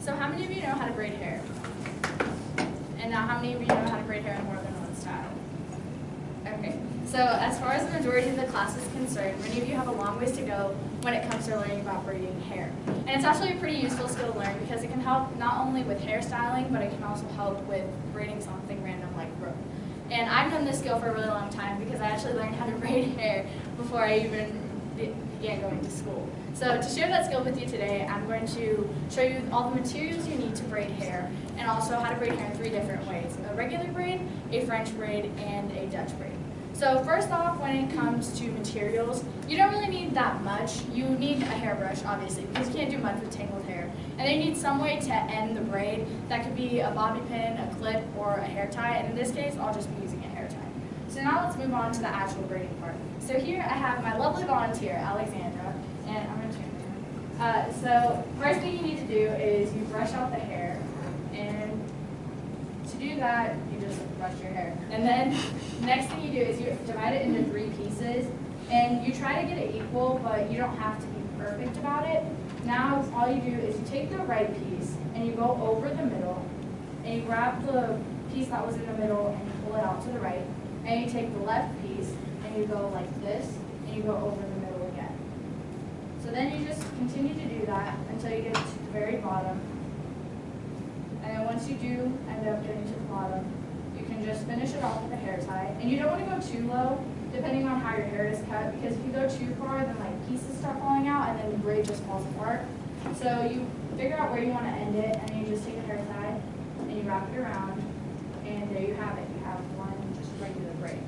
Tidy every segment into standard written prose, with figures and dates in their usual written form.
So how many of you know how to braid hair? And now how many of you know how to braid hair in more than one style? Okay, so as far as the majority of the class is concerned, many of you have a long ways to go when it comes to learning about braiding hair. And it's actually a pretty useful skill to learn because it can help not only with hairstyling, but it can also help with braiding something random like rope. And I've done this skill for a really long time because I actually learned how to braid hair before I even began going to school. So to share that skill with you today, I'm going to show you all the materials you need to braid hair and also how to braid hair in 3 different ways: a regular braid, a French braid, and a Dutch braid. So first off, when it comes to materials, you don't really need that much. You need a hairbrush, obviously, because you can't do much with tangled hair. And then you need some way to end the braid. That could be a bobby pin, a clip, or a hair tie. And in this case, I'll just be using a hair tie. So now let's move on to the actual braiding part. So here I have my lovely volunteer, Alexandra, and I'm going to turn this on. So first thing you need to do is you brush out the hair, and to do that, you just brush your hair. And then next thing you do is you divide it into 3 pieces, and you try to get it equal, but you don't have to be perfect about it. Now all you do is you take the right piece, and you go over the middle, and you grab the piece that was in the middle, and you pull it out to the right, and you take the left piece, and you go like this, and you go over the middle again. So then you just continue to do that until you get to the very bottom. And then once you do end up getting to the bottom, you can just finish it off with a hair tie. And you don't want to go too low, depending on how your hair is cut, because if you go too far, then like pieces start falling out, and then the braid just falls apart. So you figure out where you want to end it, and then you just take a hair tie, and you wrap it around, and there you have it. You have one just regular braid.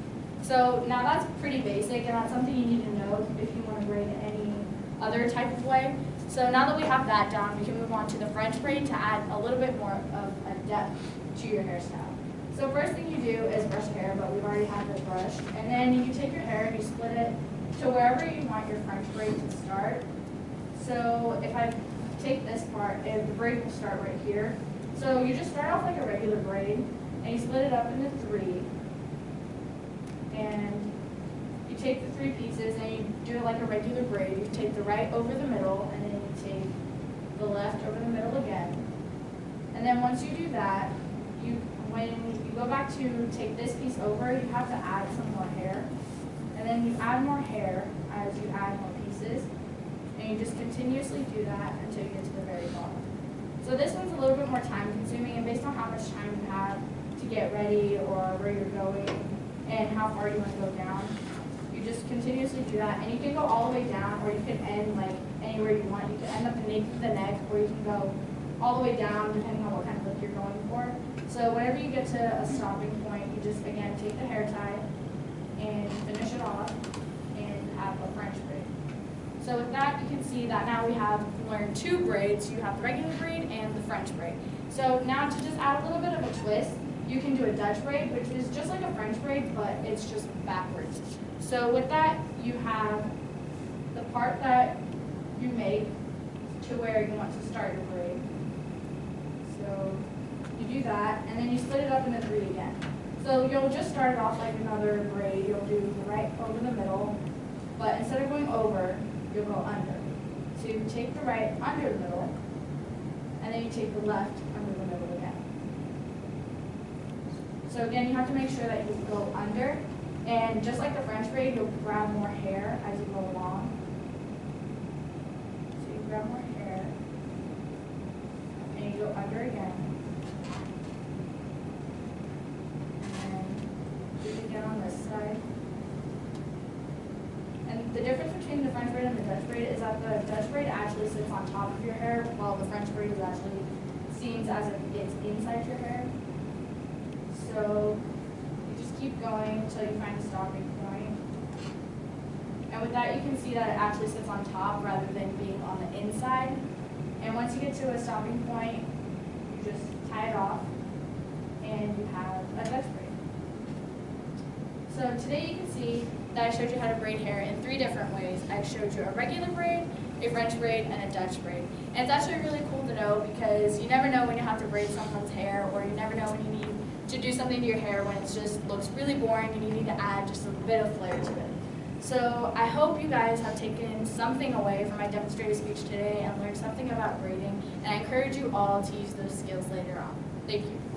So now that's pretty basic, and that's something you need to know if you want to braid any other type of way. So now that we have that down, we can move on to the French braid to add a little bit more of a depth to your hairstyle. So first thing you do is brush your hair, but we've already had the brush. And then you take your hair and you split it to wherever you want your French braid to start. So if I take this part, the braid will start right here. So you just start off like a regular braid, and you split it up into 3. And you take the 3 pieces and you do it like a regular braid. You take the right over the middle, and then you take the left over the middle again. And then once you do that, when you go back to take this piece over, you have to add some more hair. And then you add more hair as you add more pieces. And you just continuously do that until you get to the very bottom. So this one's a little bit more time consuming, and based on how much time you have to get ready or where you're going and how far you want to go down, you just continuously do that. And you can go all the way down, or you can end like anywhere you want. You can end up beneath the neck, or you can go all the way down depending on what kind of look you're going for. So whenever you get to a stopping point, you just again take the hair tie and finish it off and have a French braid. So with that, you can see that now we have learned 2 braids. You have the regular braid and the French braid. So now to just add a little bit of a twist, you can do a Dutch braid, which is just like a French braid, but it's just backwards. So with that, you have the part that you make to where you want to start your braid. So you do that, and then you split it up into 3 again. So you'll just start it off like another braid. You'll do the right over the middle, but instead of going over, you'll go under. So you take the right under the middle, and then you take the left under the middle again. So again, you have to make sure that you go under, and just like the French braid, you'll grab more hair as you go along. So you grab more hair, and you go under again. On this side. And the difference between the French braid and the Dutch braid is that the Dutch braid actually sits on top of your hair, while the French braid is actually seems as if it's inside your hair. So you just keep going until you find a stopping point. And with that, you can see that it actually sits on top rather than being on the inside. And once you get to a stopping point, you just tie it off, and you have a Dutch braid. So today you can see that I showed you how to braid hair in 3 different ways. I showed you a regular braid, a French braid, and a Dutch braid. And it's actually really cool to know because you never know when you have to braid someone's hair, or you never know when you need to do something to your hair when it just looks really boring and you need to add just a bit of flair to it. So I hope you guys have taken something away from my demonstrative speech today and learned something about grading, and I encourage you all to use those skills later on. Thank you.